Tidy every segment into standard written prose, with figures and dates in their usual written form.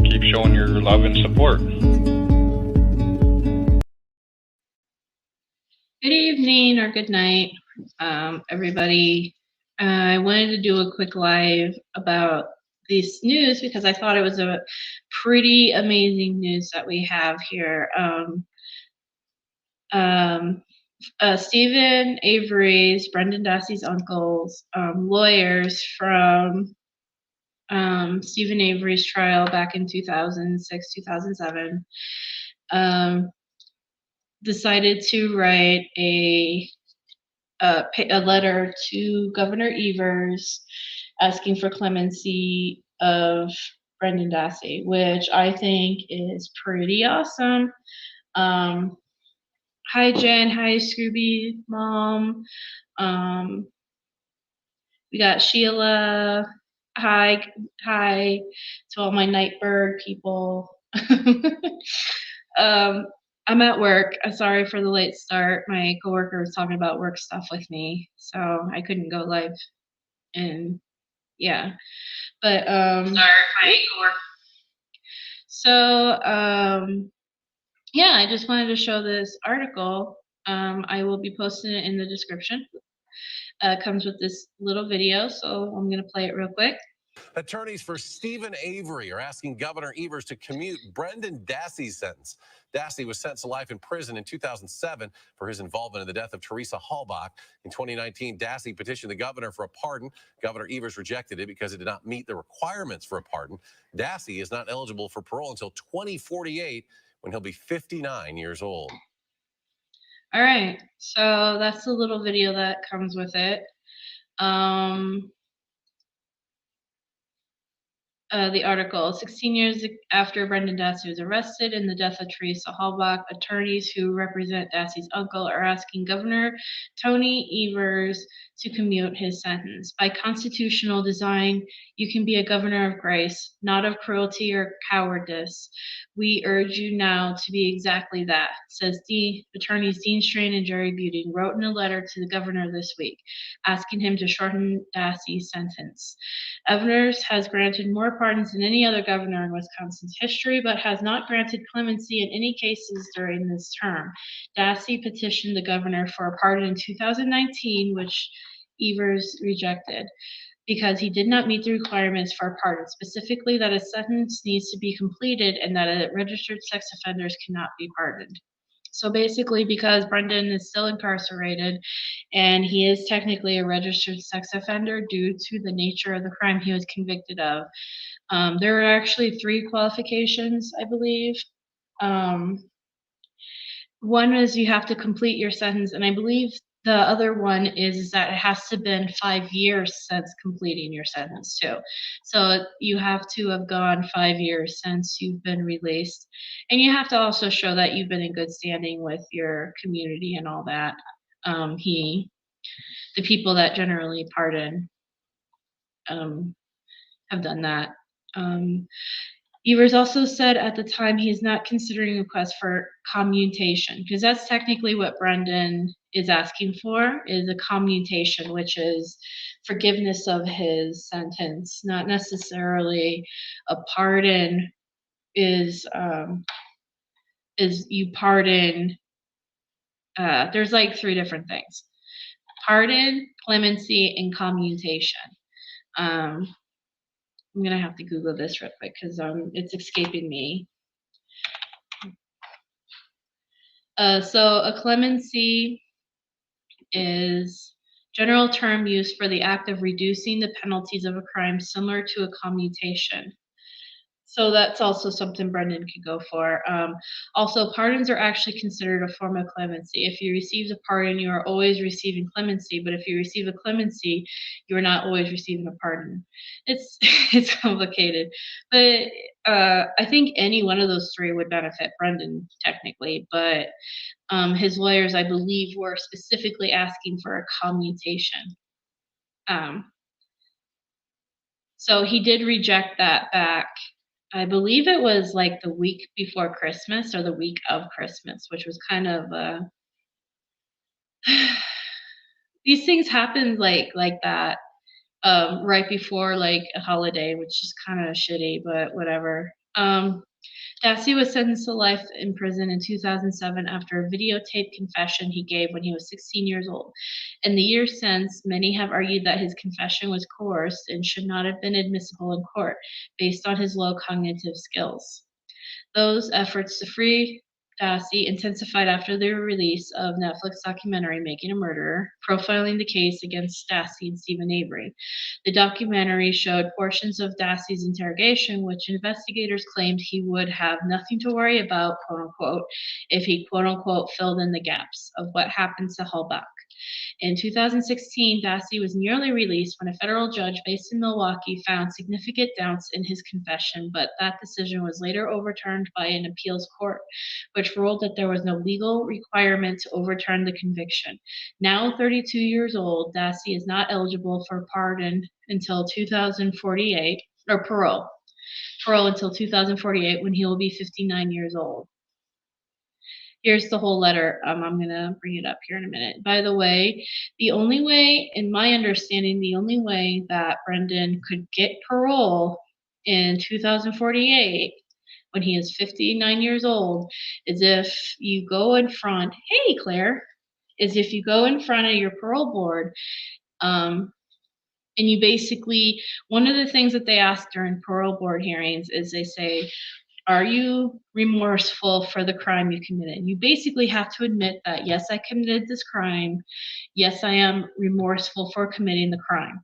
keep showing your love and support. Good evening or good night, everybody. I wanted to do a quick live about this news because I thought it was a pretty amazing news that we have here. Stephen Avery's, Brendan Dassey's uncles, lawyers from Stephen Avery's trial back in 2006, 2007, decided to write a letter to Governor Evers asking for clemency of Brendan Dassey, which I think is pretty awesome. Hi, Jen. Hi, Scooby Mom. We got Sheila. Hi to all my Nightbird people. I'm at work. I'm sorry for the late start. My coworker was talking about work stuff with me, so I couldn't go live. And yeah, but sorry, my coworker. So yeah, I just wanted to show this article. I will be posting it in the description. Comes with this little video, so I'm gonna play it real quick. Attorneys for Stephen Avery are asking Governor Evers to commute Brendan Dassey's sentence. Dassey was sentenced to life in prison in 2007 for his involvement in the death of Teresa Halbach. In 2019, Dassey petitioned the governor for a pardon. Governor Evers rejected it because it did not meet the requirements for a pardon. Dassey is not eligible for parole until 2048, when he'll be 59 years old. All right, so that's the little video that comes with it. The article, 16 years after Brendan Dassey was arrested in the death of Teresa Halbach, attorneys who represent Dassey's uncle are asking Governor Tony Evers to commute his sentence. By constitutional design, you can be a governor of grace, not of cruelty or cowardice. We urge you now to be exactly that, says attorneys Dean Strang and Jerry Buting wrote in a letter to the governor this week, asking him to shorten Dassey's sentence. Evers has granted more pardons than any other governor in Wisconsin's history, but has not granted clemency in any cases during this term. Dassey petitioned the governor for a pardon in 2019, which Evers rejected, because he did not meet the requirements for a pardon, specifically that a sentence needs to be completed and that registered sex offenders cannot be pardoned. So basically, because Brendan is still incarcerated and he is technically a registered sex offender due to the nature of the crime he was convicted of, there are actually 3 qualifications, I believe. One is you have to complete your sentence, and I believe the other one is that it has to have been 5 years since completing your sentence too. So you have to have gone 5 years since you've been released. And you have to also show that you've been in good standing with your community and all that. The people that generally pardon have done that. Evers also said at the time he is not considering requests for commutation, because that's technically what Brendan is asking for, is a commutation, which is forgiveness of his sentence, not necessarily a pardon. Is you pardon? There's like 3 different things: pardon, clemency, and commutation. I'm gonna have to Google this real quick because it's escaping me. So a clemency is general term used for the act of reducing the penalties of a crime, similar to a commutation. So that's also something Brendan could go for. Also, pardons are actually considered a form of clemency. If you receive a pardon, you are always receiving clemency. But if you receive a clemency, you are not always receiving a pardon. It's complicated. But I think any one of those 3 would benefit Brendan technically. But his lawyers, I believe, were specifically asking for a commutation. So he did reject that back. I believe it was like the week before Christmas or the week of Christmas, which was kind of these things happen like that right before like a holiday, which is kind of shitty, but whatever. Dassey was sentenced to life in prison in 2007 after a videotaped confession he gave when he was 16 years old. In the years since, many have argued that his confession was coerced and should not have been admissible in court based on his low cognitive skills. Those efforts to free Dassey intensified after the release of Netflix documentary Making a Murderer, profiling the case against Dassey and Stephen Avery. The documentary showed portions of Dassey's interrogation, which investigators claimed he would have nothing to worry about, quote unquote, if he, quote unquote, filled in the gaps of what happened to Hallbach. In 2016, Dassey was nearly released when a federal judge based in Milwaukee found significant doubts in his confession, but that decision was later overturned by an appeals court, which ruled that there was no legal requirement to overturn the conviction. Now 32 years old, Dassey is not eligible for pardon until 2048, or parole until 2048, when he will be 59 years old. Here's the whole letter. I'm going to bring it up here in a minute. By the way, the only way, in my understanding, the only way that Brendan could get parole in 2048, when he is 59 years old, is if you go in front, hey, Claire, is if you go in front of your parole board, and you basically, one of the things that they ask during parole board hearings is they say, are you remorseful for the crime you committed? You basically have to admit that, yes, I committed this crime. Yes, I am remorseful for committing the crime.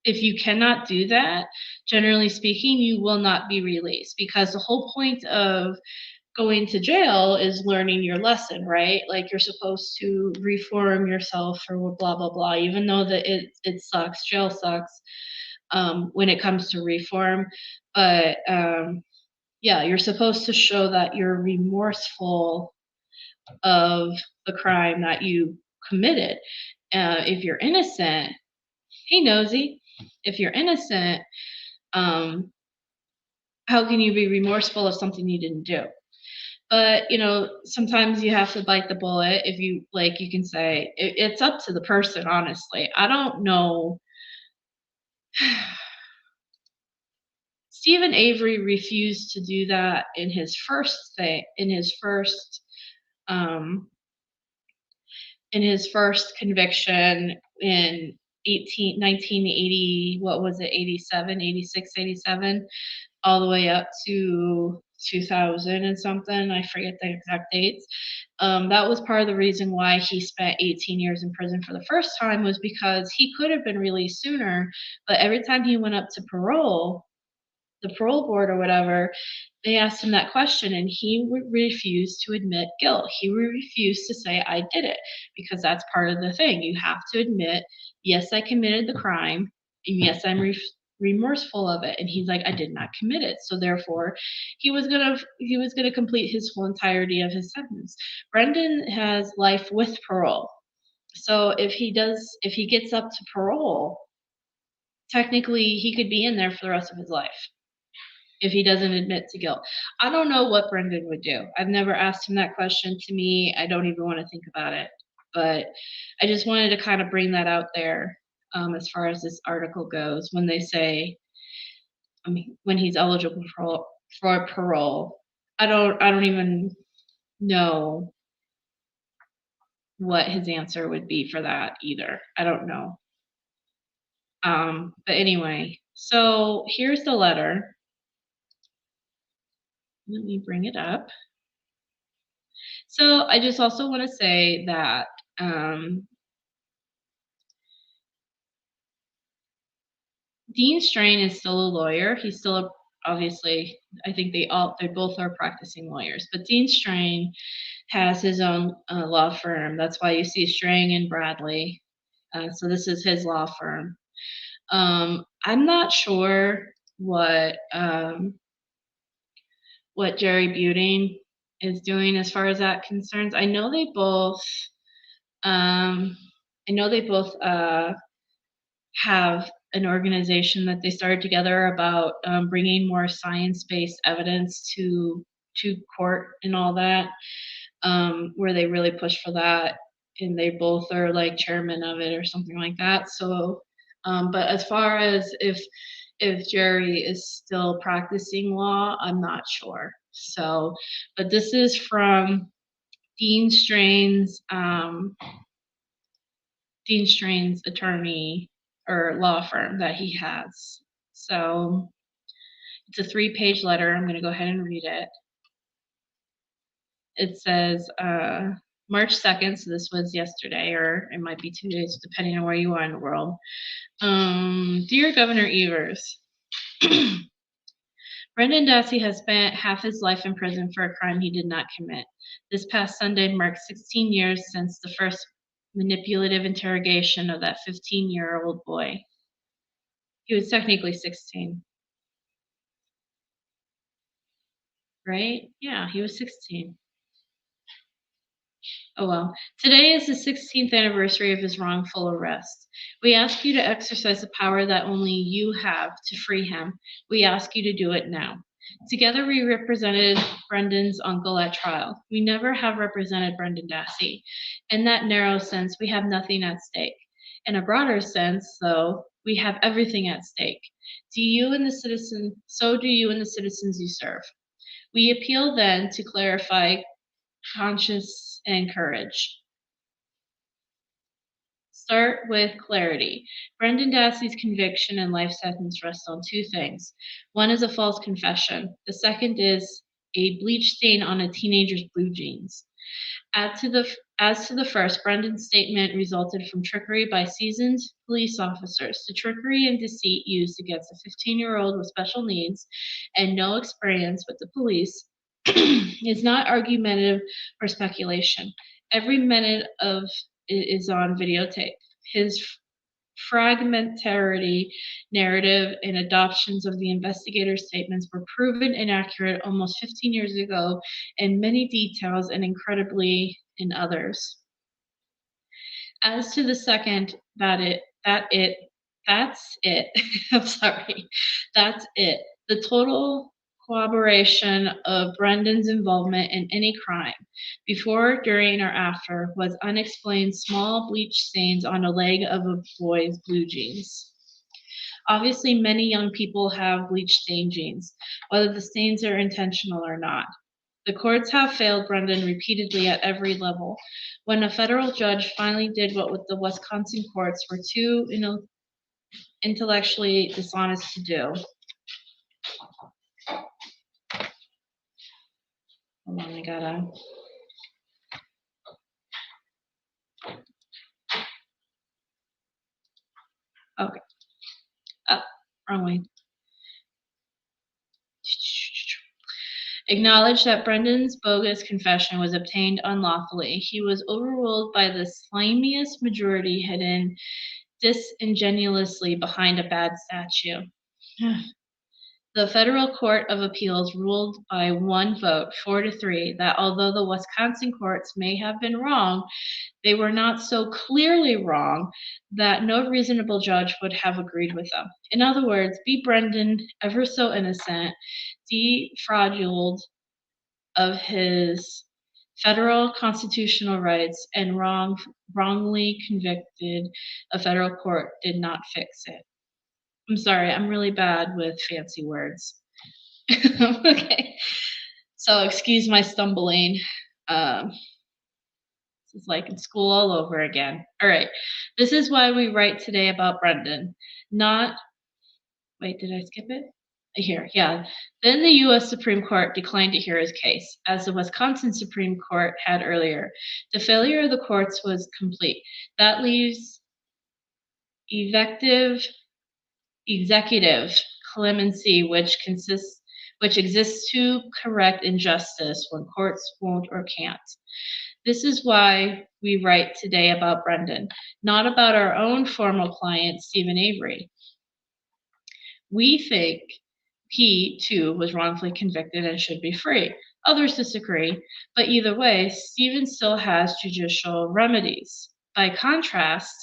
If you cannot do that, generally speaking, you will not be released, because the whole point of going to jail is learning your lesson, right? Like, you're supposed to reform yourself or blah, blah, blah, even though that it sucks, jail sucks. When it comes to reform, but yeah, you're supposed to show that you're remorseful of the crime that you committed. If you're innocent, hey nosy, if you're innocent, how can you be remorseful of something you didn't do? But, you know, sometimes you have to bite the bullet. If you, like, you can say, it's up to the person, honestly. I don't know. Stephen Avery refused to do that in his first conviction in 1980, what was it, 87, 86, 87, all the way up to 2000 and something. I forget the exact dates. That was part of the reason why he spent 18 years in prison for the first time, was because he could have been released sooner, but every time he went up to parole, the parole board or whatever, they asked him that question, and he refused to admit guilt. He refused to say, I did it, because that's part of the thing. You have to admit, yes, I committed the crime, and yes, I'm remorseful of it. And he's like, I did not commit it. So therefore, he was gonna complete his whole entirety of his sentence. Brendan has life with parole. So if he gets up to parole, technically he could be in there for the rest of his life if he doesn't admit to guilt. I don't know what Brendan would do. I've never asked him that question. To me, I don't even want to think about it. But I just wanted to kind of bring that out there, as far as this article goes, when they say, I mean, when he's eligible for parole. I don't even know what his answer would be for that either. I don't know. But anyway, so here's the letter. Let me bring it up. So I just also want to say that Dean Strang is still a lawyer. He's still obviously, I think they both are practicing lawyers. But Dean Strang has his own law firm. That's why you see Strang and Bradley. So this is his law firm. I'm not sure what Jerry Buting is doing as far as that concerns. I know they both have an organization that they started together about bringing more science-based evidence to court and all that, where they really push for that. and they both are like chairman of it or something like that. So, but as far as if Jerry is still practicing law, I'm not sure. So, but this is from Dean Strang's attorney or law firm that he has. So it's a 3-page letter. I'm going to go ahead and read it. It says, March 2nd, so this was yesterday, or it might be 2 days, depending on where you are in the world. Dear Governor Evers, Brendan Dassey has spent half his life in prison for a crime he did not commit. This past Sunday marked 16 years since the first manipulative interrogation of that 15-year-old boy. He was technically 16. Right? Yeah, he was 16. Oh well. Today is the 16th anniversary of his wrongful arrest. We ask you to exercise the power that only you have to free him. We ask you to do it now. Together we represented Brendan's uncle at trial. We never have represented Brendan Dassey. In that narrow sense, we have nothing at stake. In a broader sense, though, we have everything at stake. So do you and the citizens you serve. We appeal then to clarify conscience and courage. Start with clarity. Brendan Dassey's conviction and life sentence rest on 2 things. One is a false confession. The second is a bleach stain on a teenager's blue jeans. As to the first, Brendan's statement resulted from trickery by seasoned police officers. The trickery and deceit used against a 15-year-old with special needs and no experience with the police is not argumentative or speculation. Every minute of it is on videotape. His fragmentary narrative and adoptions of the investigator's statements were proven inaccurate almost 15 years ago in many details and incredibly in others. As to the second, that's it. I'm sorry. That's it. The total corroboration of Brendan's involvement in any crime, before, during, or after, was unexplained small bleach stains on a leg of a boy's blue jeans. Obviously, many young people have bleach stained jeans, whether the stains are intentional or not. The courts have failed Brendan repeatedly at every level. When a federal judge finally did what the Wisconsin courts were too intellectually dishonest to do. Hold on, I gotta. Okay. Wrong way. Acknowledged that Brendan's bogus confession was obtained unlawfully. He was overruled by the slimiest majority hidden disingenuously behind a bad statue. The Federal Court of Appeals ruled by 1 vote, 4-3, that although the Wisconsin courts may have been wrong, they were not so clearly wrong that no reasonable judge would have agreed with them. In other words, be Brendan ever so innocent, defrauded of his federal constitutional rights and wrongly convicted, a federal court did not fix it. I'm sorry, I'm really bad with fancy words. Okay, so excuse my stumbling. This is like in school all over again. All right, this is why we write today about Brendan. Wait, did I skip it? Here, yeah. Then the U.S. Supreme Court declined to hear his case, as the Wisconsin Supreme Court had earlier. The failure of the courts was complete. That leaves executive clemency, which exists to correct injustice when courts won't or can't. This is why we write today about Brendan, not about our own former client, Stephen Avery. We think he, too, was wrongfully convicted and should be free. Others disagree, but either way, Stephen still has judicial remedies. By contrast,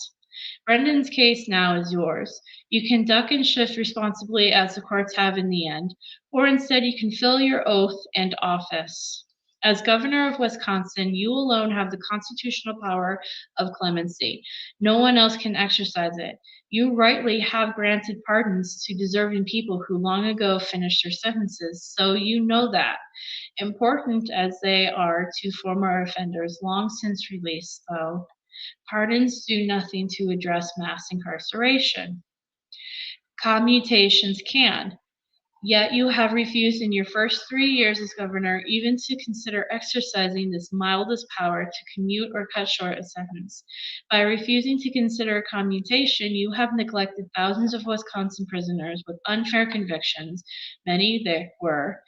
Brendan's case now is yours. You can duck and shift responsibly as the courts have in the end, or instead you can fill your oath and office As governor of Wisconsin, you alone have the constitutional power of clemency. No one else can exercise it. You rightly have granted pardons to deserving people who long ago finished their sentences, so you know that. Important as they are to former offenders long since released, though, pardons do nothing to address mass incarceration. Commutations can. Yet you have refused in your first 3 years as governor even to consider exercising this mildest power to commute or cut short a sentence. By refusing to consider commutation, you have neglected thousands of Wisconsin prisoners with unfair convictions. Many there were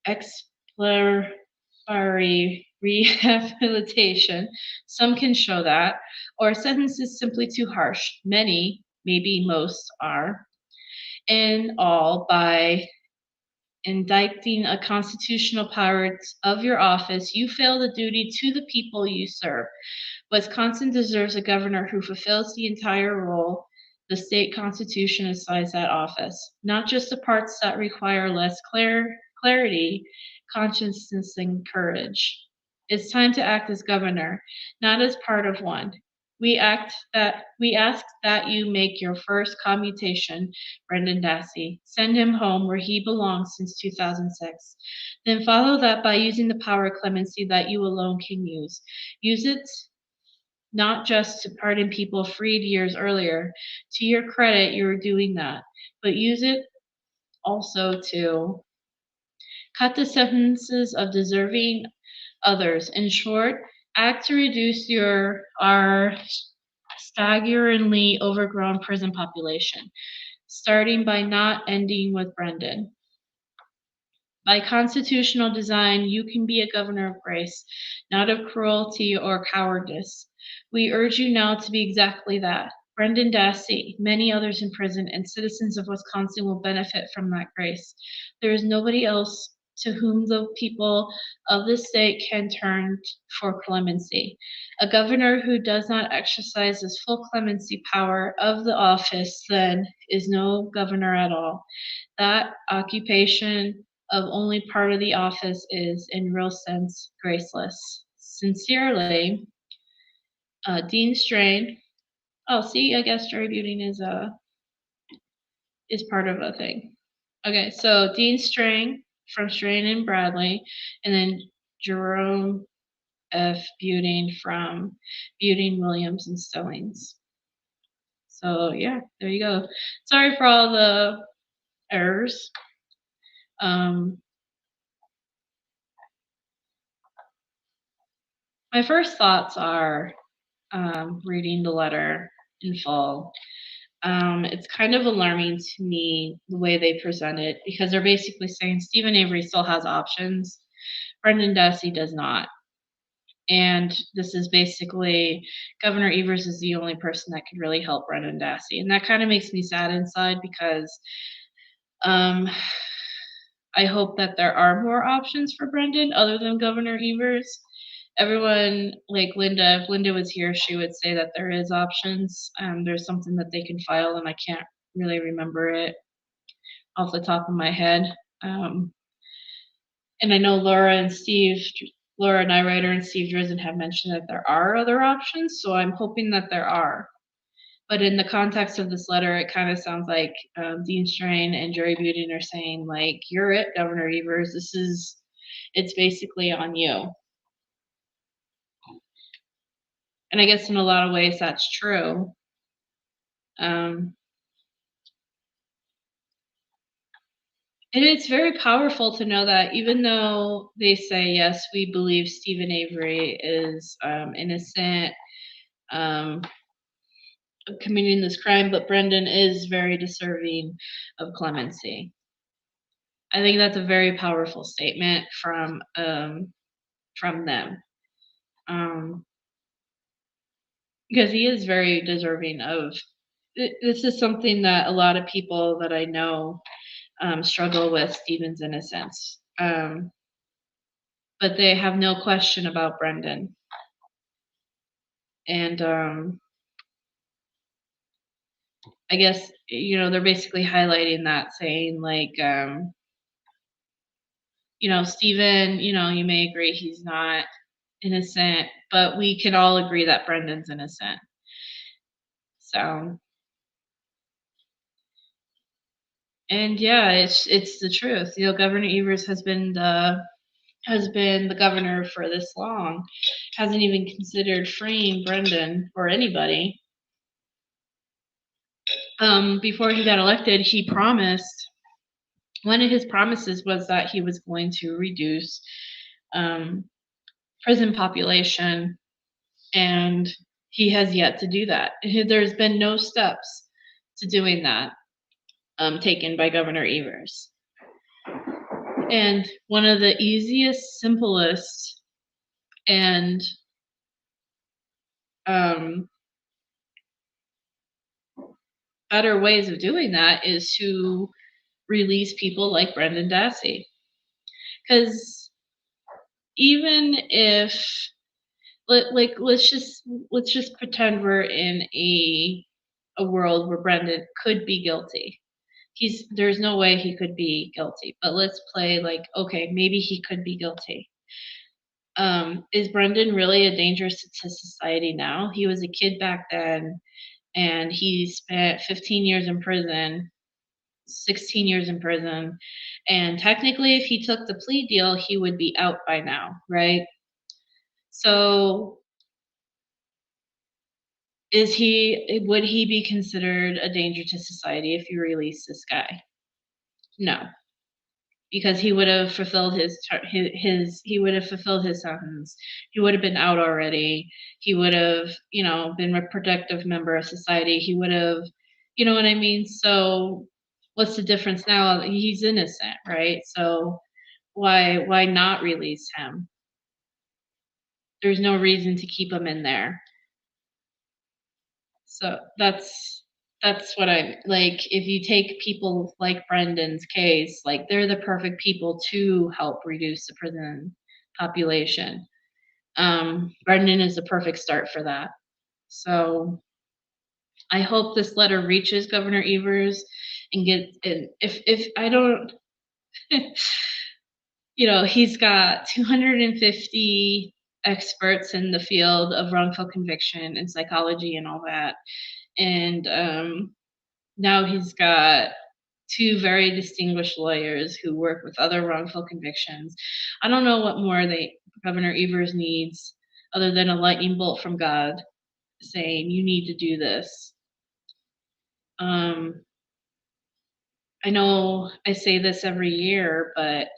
exemplary rehabilitation. Some can show that, or sentences simply too harsh. Many, maybe most, are. In all, by indicting a constitutional power of your office, you fail the duty to the people you serve. Wisconsin deserves a governor who fulfills the entire role the state constitution assigns that office, not just the parts that require less clarity, conscience, and courage. It's time to act as governor, not as part of one. We ask that you make your first commutation, Brendan Dassey. Send him home where he belongs since 2006. Then follow that by using the power of clemency that you alone can use. Use it not just to pardon people freed years earlier. To your credit, you are doing that. But use it also to cut the sentences of deserving others. In short, act to reduce our staggeringly overgrown prison population, starting by not ending with Brendan. By constitutional design, you can be a governor of grace, not of cruelty or cowardice. We urge you now to be exactly that. Brendan Dassey, many others in prison, and citizens of Wisconsin will benefit from that grace. There is nobody else to whom the people of the state can turn for clemency. A governor who does not exercise this full clemency power of the office then is no governor at all. That occupation of only part of the office is, in real sense, graceless. Sincerely, Dean Strang. Oh, see, I guess jury buting is part of a thing. Okay, so Dean Strang from Strang and Bradley, and then Jerome F. Buting from Buting, Williams, and Stillings. So yeah, there you go. Sorry for all the errors. My first thoughts are reading the letter in full. It's kind of alarming to me the way they present it, because they're basically saying Stephen Avery still has options, Brendan Dassey does not. And this is basically Governor Evers is the only person that could really help Brendan Dassey. And that kind of makes me sad inside, because I hope that there are more options for Brendan other than Governor Evers. Everyone, like Linda, if Linda was here, she would say that there is options. There's something that they can file, and I can't really remember it off the top of my head. And I know Laura and Nyrider and Steve Drizzen have mentioned that there are other options, so I'm hoping that there are. But in the context of this letter, it kind of sounds like Dean Strang and Jerry Buting are saying, like, you're it, Governor Evers. It's basically on you. And I guess in a lot of ways that's true. And it's very powerful to know that even though they say, yes, we believe Stephen Avery is innocent of committing this crime, but Brendan is very deserving of clemency. I think that's a very powerful statement from them. Because he is very deserving of this. Is something that a lot of people that I know struggle with Stephen's innocence. But they have no question about Brendan. And I guess, they're basically highlighting that, saying like, Stephen, you may agree he's not innocent, but we can all agree that Brendan's innocent. So, and yeah, it's the truth. Governor Evers has been the governor for this long, hasn't even considered freeing Brendan or anybody. Before he got elected, he promised, one of his promises was that he was going to reduce prison population, and he has yet to do that. There's been no steps to doing that taken by Governor Evers. And one of the easiest, simplest, and better ways of doing that is to release people like Brendan Dassey. Because even if, let's just pretend we're in a world where Brendan could be guilty. There's no way he could be guilty, but let's play okay, maybe he could be guilty. Is Brendan really a danger to society now? He was a kid back then, and he spent 15 years in prison, 16 years in prison, and technically if he took the plea deal, he would be out by now, right? So would he be considered a danger to society if you release this guy? No, because he would have fulfilled he would have fulfilled his sentence. He would have been out already. He would have, been a productive member of society. He would have, you know what I mean? So what's the difference now? He's innocent, right? So why not release him? There's no reason to keep him in there. So that's what I like. If you take people like Brendan's case, they're the perfect people to help reduce the prison population. Brendan is the perfect start for that. So I hope this letter reaches Governor Evers and if I don't, he's got 250 experts in the field of wrongful conviction and psychology and all that. And now he's got 2 very distinguished lawyers who work with other wrongful convictions. I don't know what more Governor Evers needs other than a lightning bolt from God saying, you need to do this. I know I say this every year, but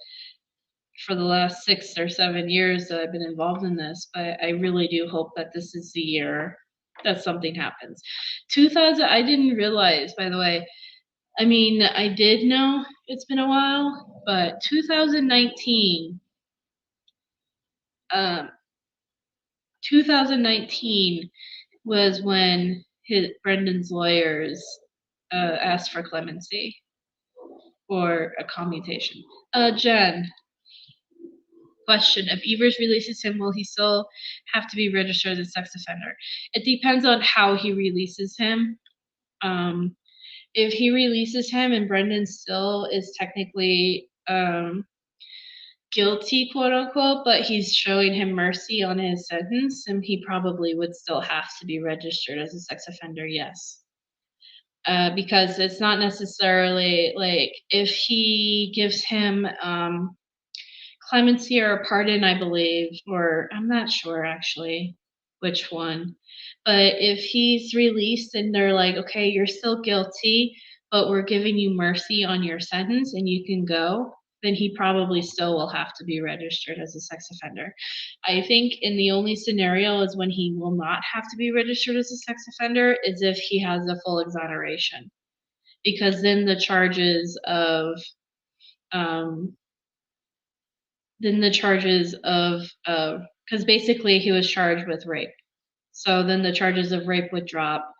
for the last 6 or 7 years that I've been involved in this, but I really do hope that this is the year that something happens. I didn't realize, by the way, I mean, I did know it's been a while, but 2019 was when Brendan's lawyers asked for clemency or a commutation. Jen, question: if Evers releases him, will he still have to be registered as a sex offender? It depends on how he releases him. If he releases him and Brendan still is technically guilty, quote unquote, but he's showing him mercy on his sentence, and he probably would still have to be registered as a sex offender, yes. Because it's not necessarily if he gives him clemency or a pardon, I believe, or I'm not sure actually which one. But if he's released and they're like, okay, you're still guilty, but we're giving you mercy on your sentence and you can go, then he probably still will have to be registered as a sex offender. I think in the only scenario is when he will not have to be registered as a sex offender is if he has a full exoneration. Because then the charges of because basically he was charged with rape. So then the charges of rape would drop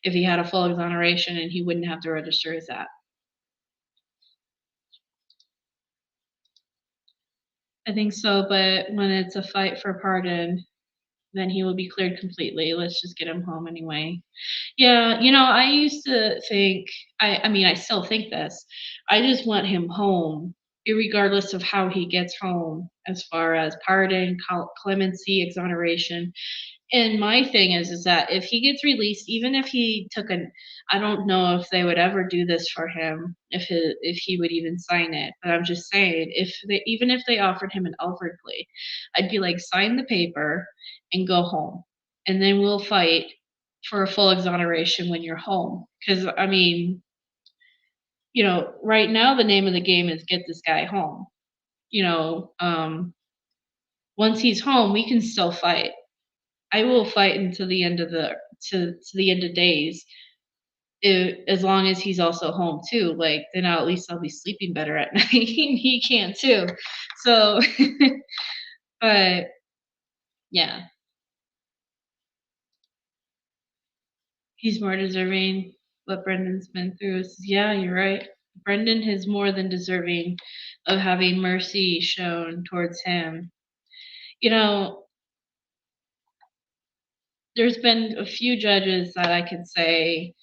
if he had a full exoneration and he wouldn't have to register as that. I think so, but when it's a fight for pardon, then he will be cleared completely. Let's just get him home anyway. Yeah, I used to think, I mean, I still think this. I just want him home irregardless of how he gets home, as far as pardon, clemency, exoneration. And my thing is that if he gets released, even if he took I don't know if they would ever do this for him, if he would even sign it. But I'm just saying, even if they offered him an Alford plea, I'd be like, sign the paper and go home, and then we'll fight for a full exoneration when you're home. Because I mean, right now the name of the game is get this guy home. Once he's home, we can still fight. I will fight until the end of to the end of days, as long as he's also home too. Like, then at least I'll be sleeping better at night. He can too. So, but yeah, he's more deserving. What Brendan's been through is, yeah, you're right. Brendan is more than deserving of having mercy shown towards him. There's been a few judges that I could say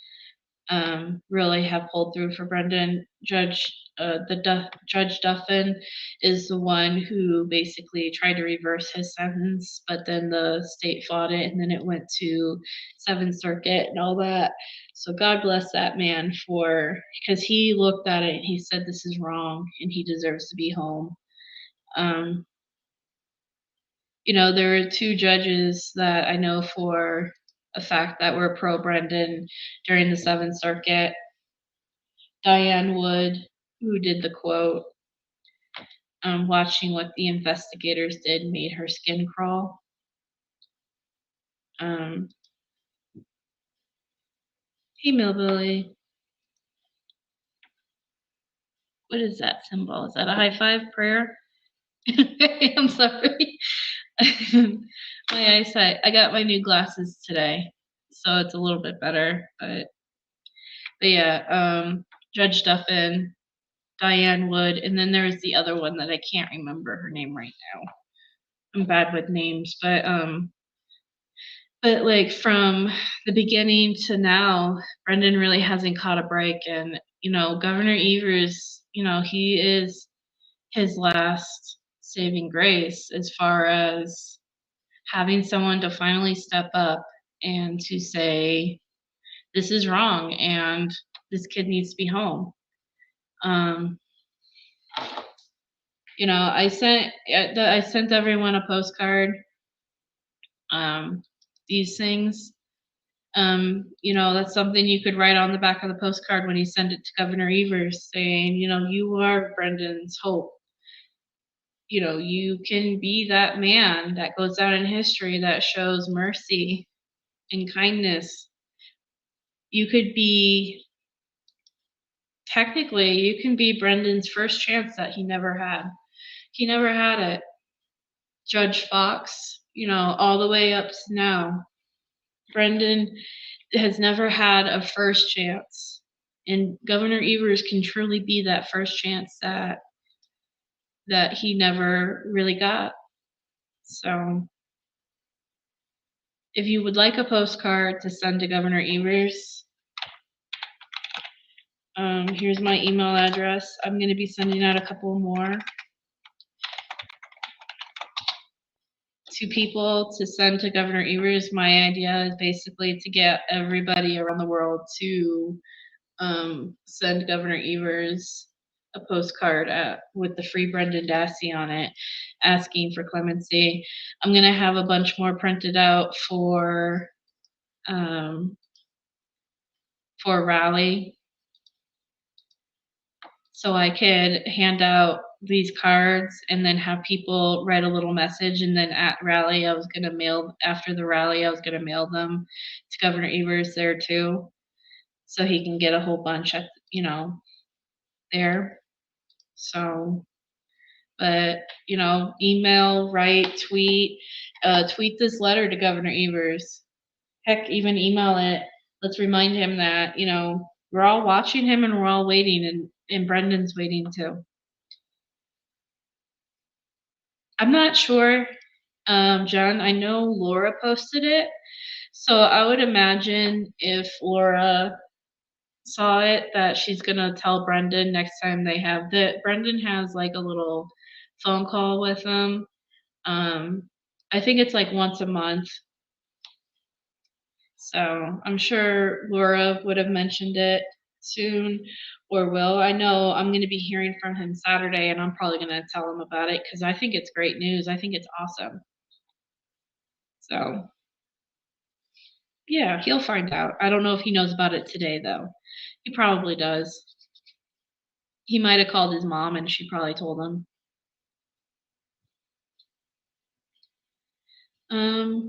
really have pulled through for Brendan. Judge Duffin is the one who basically tried to reverse his sentence, but then the state fought it, and then it went to 7th Circuit and all that. So God bless that man because he looked at it and he said this is wrong and he deserves to be home. There are 2 judges that I know for a fact that were pro Brendan during the 7th Circuit. Diane Wood, who did the quote, watching what the investigators did made her skin crawl. Hey, Millbilly. What is that symbol? Is that a high five prayer? I'm sorry. My eyesight. I got my new glasses today, so it's a little bit better. But yeah, Judge Duffin, Diane Wood, and then there's the other one that I can't remember her name right now. I'm bad with names, but like from the beginning to now, Brendan really hasn't caught a break. And Governor Evers, he is his last saving grace as far as having someone to finally step up and to say this is wrong and this kid needs to be home. I sent everyone a postcard. These things, that's something you could write on the back of the postcard when you send it to Governor Evers, saying, you are Brendan's hope. You can be that man that goes down in history that shows mercy and kindness. You can be Brendan's first chance that he never had. He never had it. Judge Fox, all the way up to now, Brendan has never had a first chance. And Governor Evers can truly be that first chance that he never really got. So if you would like a postcard to send to Governor Evers, here's my email address. I'm going to be sending out a couple more to people to send to Governor Evers. My idea is basically to get everybody around the world to send Governor Evers a postcard with the Free Brendan Dassey on it, asking for clemency. I'm going to have a bunch more printed out for rally, so I could hand out these cards and then have people write a little message, and then at rally after the rally I was going to mail them to Governor Evers there too, so he can get a whole bunch at there. So, but email, write, tweet this letter to Governor Evers. Heck, even email it. Let's remind him that we're all watching him and we're all waiting, and Brendan's waiting too. I'm not sure, John. I know Laura posted it, so I would imagine if Laura saw it that she's gonna tell Brendan next time they have that Brendan has like a little phone call with them. I think it's like once a month. So I'm sure Laura would have mentioned it soon or will. I know I'm going to be hearing from him Saturday and I'm probably going to tell him about it because I think it's great news. I think it's awesome. So yeah, he'll find out. I don't know if he knows about it today though. He probably does. He might have called his mom and she probably told him.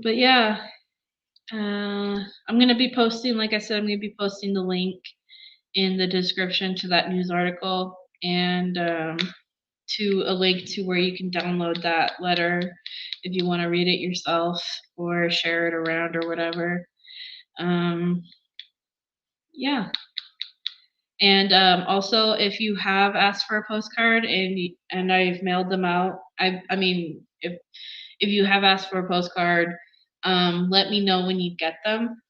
But yeah, I'm going to be posting, like I said, I'm going to be posting the link in the description to that news article and to a link to where you can download that letter if you want to read it yourself or share it around or whatever. Yeah. And also, if you have asked for a postcard and I've mailed them out, I mean, if you have asked for a postcard, let me know when you get them,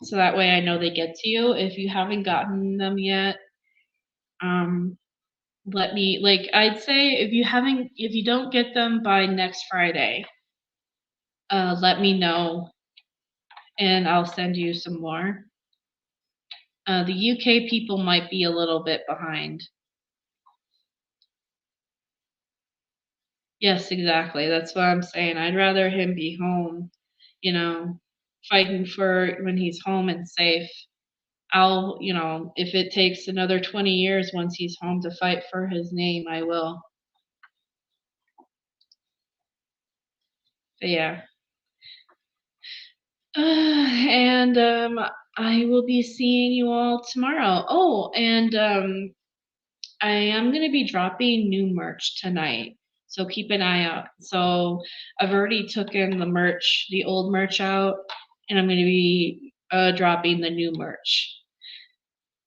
so that way I know they get to you. If you haven't gotten them yet, let me, like, I'd say if you don't get them by next Friday, let me know and I'll send you some more. The UK people might be a little bit behind. Yes, exactly. That's what I'm saying. I'd rather him be home, you know, fighting for when he's home and safe. I'll, if it takes another 20 years once he's home to fight for his name, I will. But yeah. And I will be seeing you all tomorrow. Oh, and I am going to be dropping new merch tonight, so keep an eye out. So I've already taken the old merch out, and I'm going to be dropping the new merch.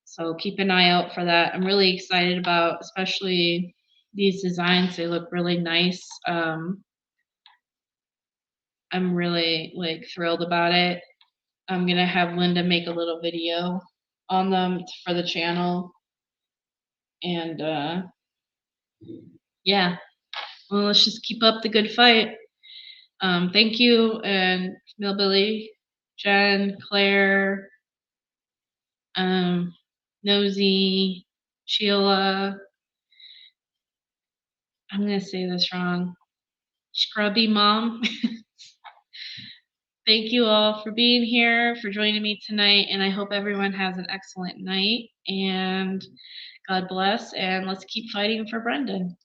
So keep an eye out for that. I'm really excited about, especially these designs. They look really nice. I'm really thrilled about it. I'm gonna have Linda make a little video on them for the channel. And yeah, well, let's just keep up the good fight. Thank you, and Millbilly, Jen, Claire, Nosy, Sheila. I'm gonna say this wrong. Scrubby Mom. Thank you all for being here, for joining me tonight, and I hope everyone has an excellent night. And God bless, and let's keep fighting for Brendan.